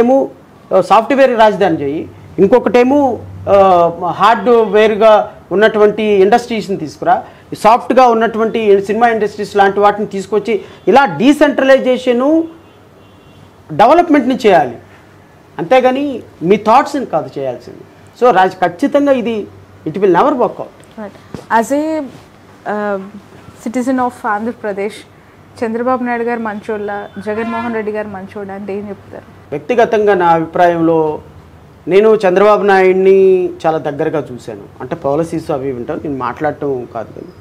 ఏమో సాఫ్ట్వేర్ రాజధాని చేయి, ఇంకొకటేమో హార్డ్వేర్గా ఉన్నటువంటి ఇండస్ట్రీస్ని తీసుకురా, సాఫ్ట్గా ఉన్నటువంటి సినిమా ఇండస్ట్రీస్ లాంటి వాటిని తీసుకొచ్చి ఇలా డీసెంట్రలైజేషను డెవలప్మెంట్ని చేయాలి, అంతేగాని మీ థాట్స్ని కాదు చేయాల్సింది. సో ఖచ్చితంగా ఇది it will never work out. As a citizen of Andhra Pradesh, Chandrababu Naidu garu మంచోళ్ళ, జగన్మోహన్ రెడ్డి గారు మంచోళ్ళ అంటే ఏం చెప్తారు? వ్యక్తిగతంగా నా అభిప్రాయంలో నేను చంద్రబాబు నాయుడిని చాలా దగ్గరగా చూశాను. అంటే పాలసీస్ అవి వింటాను, నేను మాట్లాడటం కాదు, కానీ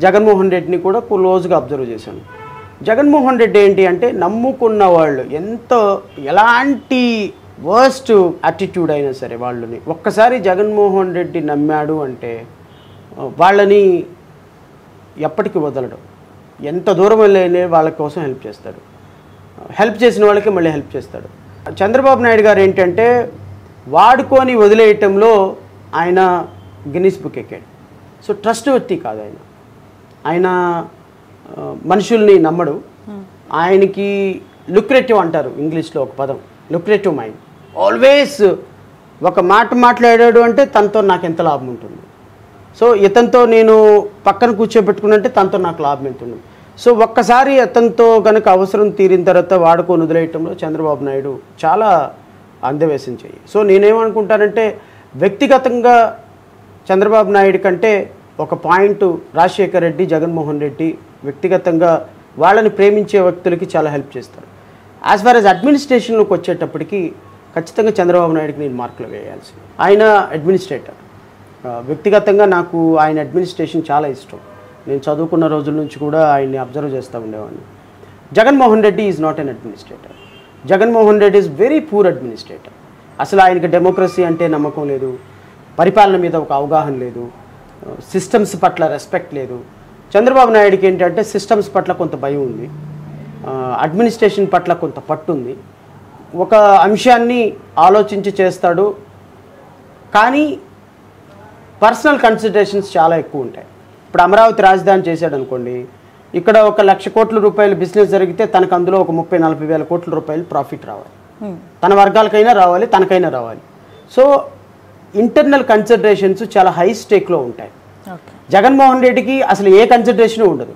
జగన్మోహన్ రెడ్డిని కూడా క్లోజ్గా అబ్జర్వ్ చేశాను. జగన్మోహన్ రెడ్డి ఏంటి అంటే నమ్ముకున్న వాళ్ళు ఎలాంటి వర్స్ట్ యాటిట్యూడ్ అయినా సరే వాళ్ళని ఒక్కసారి జగన్మోహన్ రెడ్డి నమ్మాడు అంటే వాళ్ళని ఎప్పటికీ వదలడం, ఎంత దూరం వెళ్ళే వాళ్ళ కోసం హెల్ప్ చేస్తాడు, హెల్ప్ చేసిన వాళ్ళకి మళ్ళీ హెల్ప్ చేస్తాడు. చంద్రబాబు నాయుడు గారు ఏంటంటే వాడుకొని వదిలేయటంలో ఆయన గిన్నిస్ బుక్ ఎక్కాడు. సో ట్రస్ట్ వ్యక్తి కాదు ఆయన మనుషుల్ని నమ్మడు. ఆయనకి లుక్రేటివ్ అంటారు ఇంగ్లీష్లో ఒక పదం, లుక్రేటివ్ మైండ్. ఆల్వేస్ ఒక మాట మాట్లాడాడు అంటే తనతో నాకు ఎంత లాభం ఉంటుంది, సో ఇతనితో నేను పక్కన కూర్చోబెట్టుకున్నంటే తనతో నాకు లాభం ఎంత ఉంటుంది. సో ఒక్కసారి అతనితో కనుక అవసరం తీరిన తర్వాత వాడుకొని వదిలేయటంలో చంద్రబాబు నాయుడు చాలా అందవేశం చేయి. సో నేనేమనుకుంటానంటే వ్యక్తిగతంగా చంద్రబాబు నాయుడు కంటే ఒక పాయింట్ రాజశేఖర్ రెడ్డి, జగన్మోహన్ రెడ్డి వ్యక్తిగతంగా వాళ్ళని ప్రేమించే వ్యక్తులకి చాలా హెల్ప్ చేస్తారు. యాజ్ ఫార్ యాజ్ అడ్మినిస్ట్రేషన్లోకి వచ్చేటప్పటికి ఖచ్చితంగా చంద్రబాబు నాయుడుకి నేను మార్కులు వేయాల్సి. ఆయన అడ్మినిస్ట్రేటర్, వ్యక్తిగతంగా నాకు ఆయన అడ్మినిస్ట్రేషన్ చాలా ఇష్టం. నేను చదువుకున్న రోజుల నుంచి కూడా ఆయన్ని అబ్జర్వ్ చేస్తూ ఉండేవాడిని. Jaganmohan Reddy is not an administrator. Jaganmohan Reddy is very poor administrator. అసలు ఆయనకి డెమోక్రసీ అంటే నమ్మకం లేదు, పరిపాలన మీద ఒక అవగాహన లేదు, సిస్టమ్స్ పట్ల రెస్పెక్ట్ లేదు. చంద్రబాబు నాయుడుకి ఏంటంటే సిస్టమ్స్ పట్ల కొంత భయం ఉంది, అడ్మినిస్ట్రేషన్ పట్ల కొంత పట్టు ఉంది, ఒక అంశాన్ని ఆలోచించి చేస్తాడు, కానీ పర్సనల్ కన్సిడరేషన్స్ చాలా ఎక్కువ ఉంటాయి. ఇప్పుడు అమరావతి రాజధాని చేశాడు అనుకోండి, ఇక్కడ 1,00,000 కోట్ల రూపాయలు బిజినెస్ జరిగితే తనకు అందులో ఒక 30-40 వేల కోట్ల రూపాయలు ప్రాఫిట్ రావాలి, తన వర్గాలకైనా రావాలి, తనకైనా రావాలి. సో ఇంటర్నల్ కన్సిడరేషన్స్ చాలా హై స్టేక్లో ఉంటాయి. జగన్మోహన్ రెడ్డికి అసలు ఏ కన్సిడరేషన్ ఉండదు,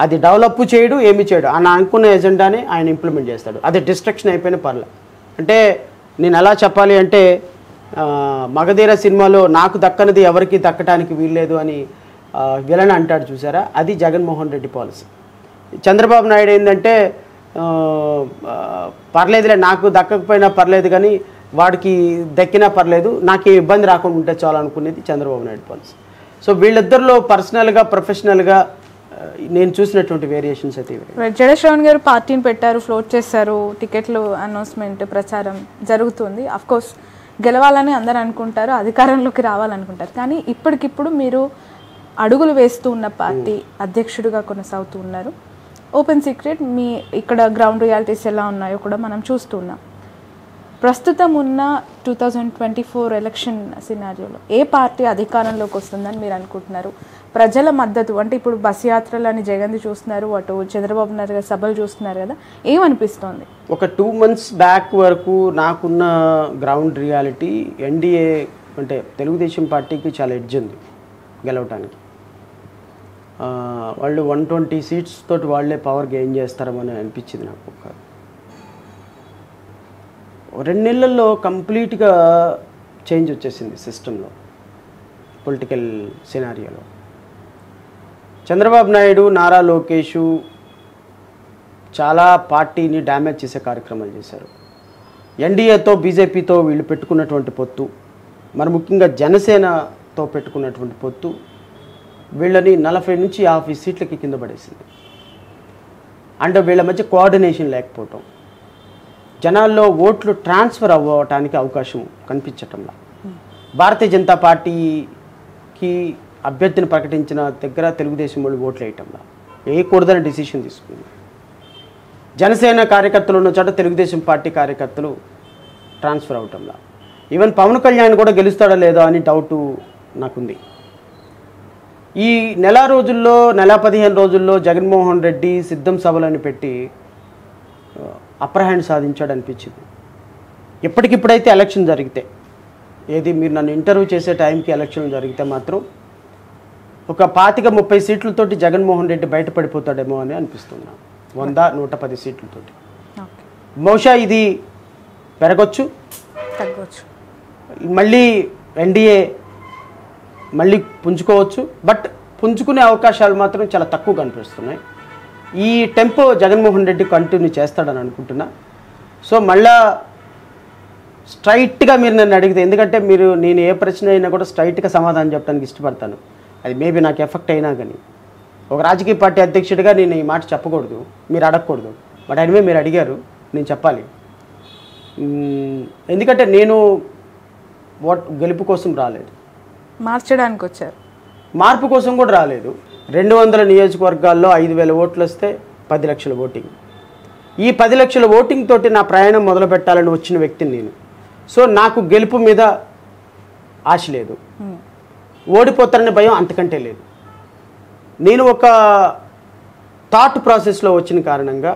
అది డెవలప్ చేయడు, ఏమి చేయడు, ఆయన అనుకున్న ఎజెండానే ఆయన ఇంప్లిమెంట్ చేస్తాడు. అది డిస్ట్రక్షన్ అయిపోయిన పర్లే. అంటే నేను ఎలా చెప్పాలి అంటే మగధీర సినిమాలో నాకు దక్కనిది ఎవరికి దక్కడానికి వీల్లేదు అని విలన్ అంటాడు చూసారా, అది జగన్మోహన్ రెడ్డి పాలసీ. చంద్రబాబు నాయుడు ఏంటంటే పర్లేదులే, నాకు దక్కకపోయినా పర్లేదు కానీ వాడికి దక్కినా పర్లేదు, నాకు ఏ ఇబ్బంది రాకుండా ఉంటే చాలు అనుకునేది చంద్రబాబు నాయుడు పాలసీ. సో వీళ్ళిద్దరిలో పర్సనల్గా ప్రొఫెషనల్గా నేను చూసినటువంటి వేరియేషన్స్ అయితే జడశ్రవణ్ గారు పార్టీని పెట్టారు, ఫ్లోట్ చేశారు, టికెట్లు అనౌన్స్మెంట్ ప్రచారం జరుగుతుంది. అఫ్కోర్స్ గెలవాలని అందరూ అనుకుంటారు, అధికారంలోకి రావాలనుకుంటారు, కానీ ఇప్పటికిప్పుడు మీరు అడుగులు వేస్తూ ఉన్న పార్టీ అధ్యక్షుడిగా కొనసాగుతూ ఉన్నారు. ఓపెన్ సీక్రెట్, మీ ఇక్కడ గ్రౌండ్ రియాలిటీస్ ఎలా ఉన్నాయో కూడా మనం చూస్తున్నాం. ప్రస్తుతం ఉన్న 2024 ఎలక్షన్ సినారియోలో ఏ పార్టీ అధికారంలోకి వస్తుందని మీరు అనుకుంటున్నారు? ప్రజల మద్దతు అంటే ఇప్పుడు బస్ యాత్రలని జగన్ది చూస్తున్నారు, అటు చంద్రబాబు నాయుడు గారు సభలు చూస్తున్నారు కదా, ఏమనిపిస్తోంది? ఒక 2 months బ్యాక్ వరకు నాకున్న గ్రౌండ్ రియాలిటీ ఎన్డీఏ అంటే తెలుగుదేశం పార్టీకి చాలా ఎడ్జ్ ఉంది గెలవటానికి. వాళ్ళు 120 seats తోటి వాళ్ళే పవర్ గెయిన్ చేస్తారని అనిపించింది నాకు. ఒక 2 నెలల్లో కంప్లీట్గా చేంజ్ వచ్చేసింది సిస్టంలో, పొలిటికల్ సినారియోలో. చంద్రబాబు నాయుడు, నారా లోకేష్ చాలా పార్టీని డ్యామేజ్ చేసే కార్యక్రమాలు చేశారు. ఎన్డీఏతో బీజేపీతో వీళ్ళు పెట్టుకున్నటువంటి పొత్తు, మరి ముఖ్యంగా జనసేనతో పెట్టుకున్నటువంటి పొత్తు వీళ్ళని 40 నుంచి 50 సీట్లకి కింద పడేసింది. అంటే వీళ్ళ మధ్య కోఆర్డినేషన్ లేకపోవటం, జనాల్లో ఓట్లు ట్రాన్స్ఫర్ అవ్వటానికి అవకాశం కనిపించటంలా, భారతీయ జనతా పార్టీకి అభ్యర్థిని ప్రకటించిన దగ్గర తెలుగుదేశం వాళ్ళు ఓట్లు వేయటంలా, వేయకూడదని డిసిషన్ తీసుకుంది. జనసేన కార్యకర్తలు ఉన్న చోట తెలుగుదేశం పార్టీ కార్యకర్తలు ట్రాన్స్ఫర్ అవటంలా, ఈవెన్ పవన్ కళ్యాణ్ కూడా గెలుస్తాడా లేదా అని డౌటు నాకుంది. ఈ నెల 15 రోజుల్లో జగన్మోహన్ రెడ్డి సిద్ధం సభలను పెట్టి అప్పర్ హ్యాండ్ సాధించాడు అనిపించింది. ఇప్పటికిప్పుడైతే ఎలక్షన్ జరిగితే, ఏది మీరు నన్ను ఇంటర్వ్యూ చేసే టైంకి ఎలక్షన్ జరిగితే మాత్రం ఒక 25-30 సీట్లతోటి జగన్మోహన్ రెడ్డి బయటపడిపోతాడేమో అని అనిపిస్తున్నా. 100-110 సీట్లతోటి. ఓకే, బహుశా ఇది పెరగచ్చు, తగ్గవచ్చు, మళ్ళీ ఎన్డీఏ మళ్ళీ పుంజుకోవచ్చు. బట్ పుంజుకునే అవకాశాలు మాత్రం చాలా తక్కువ కనిపిస్తున్నాయి. ఈ టెంపో జగన్మోహన్ రెడ్డి కంటిన్యూ చేస్తాడని అనుకుంటున్నా. సో మళ్ళా స్ట్రైట్గా మీరు నన్ను అడిగితే, ఎందుకంటే నేను ఏ ప్రశ్న అయినా కూడా స్ట్రైట్గా సమాధానం చెప్పడానికి ఇష్టపడతాను. అది మేబీ నాకు ఎఫెక్ట్ అయినా కానీ, ఒక రాజకీయ పార్టీ అధ్యక్షుడిగా నేను ఈ మాట చెప్పకూడదు, మీరు అడగకూడదు. బట్ అనివే మీరు అడిగారు, నేను చెప్పాలి. ఎందుకంటే నేను గెలుపు కోసం రాలేదు, మార్చడానికి వచ్చారు. మార్పు కోసం కూడా రాలేదు. 200 నియోజకవర్గాల్లో 5,000 ఓట్లు వస్తే 10 లక్షల ఓటింగ్. ఈ 10 లక్షల ఓటింగ్ తోటి నా ప్రయాణం మొదలు పెట్టాలని వచ్చిన వ్యక్తిని నేను. సో నాకు గెలుపు మీద ఆశ లేదు, ఓడిపోతారనే భయం అంతకంటే లేదు. నేను ఒక థాట్ ప్రాసెస్లో వచ్చిన కారణంగా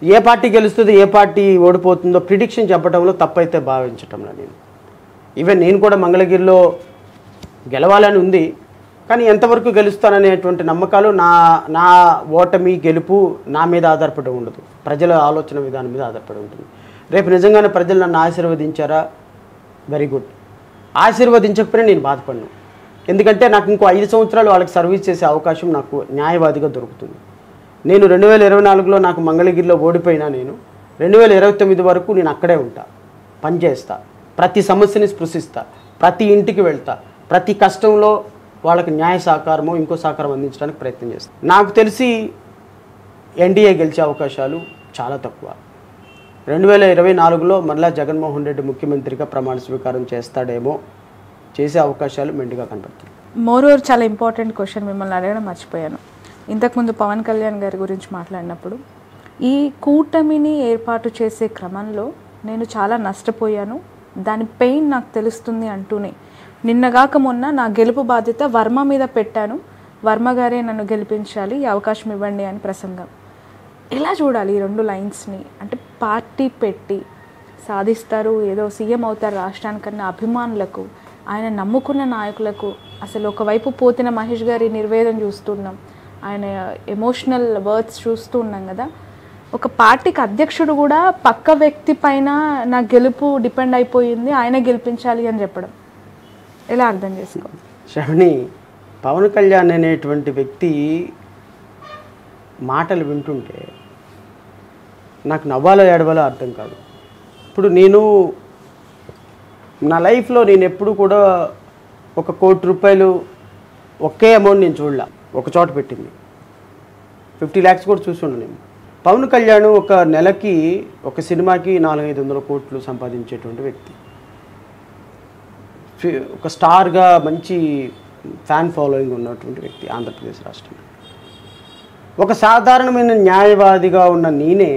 ఏ పార్టీ గెలుస్తుందో ఏ పార్టీ ఓడిపోతుందో ప్రిడిక్షన్ చెప్పడంలో తప్పైతే భావించటంలో ఈవెన్ నేను కూడా మంగళగిరిలో గెలవాలని ఉంది, కానీ ఎంతవరకు గెలుస్తాననేటువంటి నమ్మకాలు నా ఓటమి గెలుపు నా మీద ఆధారపడి ఉండదు, ప్రజల ఆలోచన విధానం మీద ఆధారపడి ఉంటుంది. రేపు నిజంగానే ప్రజలు నన్ను ఆశీర్వదించారా, వెరీ గుడ్. ఆశీర్వదించకపోయినా నేను బాధపడను, ఎందుకంటే నాకు ఇంకో 5 సంవత్సరాలు వాళ్ళకి సర్వీస్ చేసే అవకాశం నాకు న్యాయవాదిగా దొరుకుతుంది. నేను 2024లో నాకు మంగళగిరిలో ఓడిపోయినా నేను 2029 వరకు నేను అక్కడే ఉంటా, పనిచేస్తా, ప్రతి సమస్యని స్పృశిస్తా, ప్రతి ఇంటికి వెళ్తా, ప్రతి కష్టంలో వాళ్ళకి న్యాయ సహకారమో ఇంకో సహకారం అందించడానికి ప్రయత్నం చేస్తాను. నాకు తెలిసి ఎన్డీఏ గెలిచే అవకాశాలు చాలా తక్కువ. 2024లో మళ్ళా జగన్మోహన్ రెడ్డి ముఖ్యమంత్రిగా ప్రమాణ స్వీకారం చేస్తాడేమో, చేసే అవకాశాలు మెండుగా కనపడుతుంది. మోరోవర్ చాలా ఇంపార్టెంట్ క్వశ్చన్ మిమ్మల్ని అడగడం మర్చిపోయాను. ఇంతకుముందు పవన్ కళ్యాణ్ గారి గురించి మాట్లాడినప్పుడు, ఈ కూటమిని ఏర్పాటు చేసే క్రమంలో నేను చాలా నష్టపోయాను, దాని పెయిన్ నాకు తెలుస్తుంది అంటూనే నిన్నగాక మొన్న నా గెలుపు బాధ్యత వర్మ మీద పెట్టాను, వర్మ గారే నన్ను గెలిపించాలి, ఈ అవకాశం ఇవ్వండి అని ప్రసంగం. ఎలా చూడాలి ఈ 2 లైన్స్ని? అంటే పార్టీ పెట్టి సాధిస్తారు, ఏదో సీఎం అవుతారు రాష్ట్రానికన్నా అభిమానులకు, ఆయన నమ్ముకున్న నాయకులకు, అసలు ఒకవైపు పోతిన మహేష్ గారి నిర్వేదం చూస్తున్నాం, ఆయన ఎమోషనల్ వర్డ్స్ చూస్తూ ఉన్నాం కదా. ఒక పార్టీకి అధ్యక్షుడు కూడా పక్క వ్యక్తి పైన నా గెలుపు డిపెండ్ అయిపోయింది, ఆయన గెలిపించాలి అని చెప్పడం ఎలా అర్థం చేసుకో? శ్రవణి, పవన్ కళ్యాణ్ అనేటువంటి వ్యక్తి మాటలు వింటుంటే నాకు నవ్వాలో ఏడవాలో అర్థం కాదు. ఇప్పుడు నా లైఫ్లో నేను ఎప్పుడు కూడా 1 కోటి రూపాయలు ఒకే అమౌంట్ నేను చూడలే, ఒక చోట పెట్టింది 50 lakhs కూడా చూసుండు నేను. పవన్ కళ్యాణ్ ఒక నెలకి ఒక సినిమాకి 400-500 కోట్లు సంపాదించేటువంటి వ్యక్తి, ఒక స్టార్గా మంచి ఫ్యాన్ ఫాలోయింగ్ ఉన్నటువంటి వ్యక్తి ఆంధ్రప్రదేశ్ రాష్ట్రంలో. ఒక సాధారణమైన న్యాయవాదిగా ఉన్న నేనే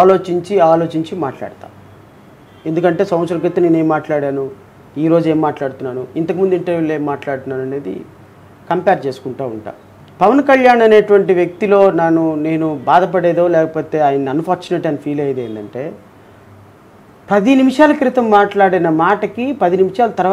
ఆలోచించి మాట్లాడతా. ఎందుకంటే సంవత్సరం క్రితం నేను ఏం మాట్లాడాను, ఈరోజు ఏం మాట్లాడుతున్నాను, ఇంతకుముందు ఇంటర్వ్యూలో ఏం మాట్లాడుతున్నాను అనేది కంపేర్ చేసుకుంటూ ఉంటా. పవన్ కళ్యాణ్ అనేటువంటి వ్యక్తిలో నేను బాధపడేదో లేకపోతే ఆయన అన్ఫార్చునేట్ అని ఫీల్ అయ్యేది ఏంటంటే, 10 నిమిషాల క్రితం మాట్లాడిన మాటకి 10 నిమిషాల తర్వాత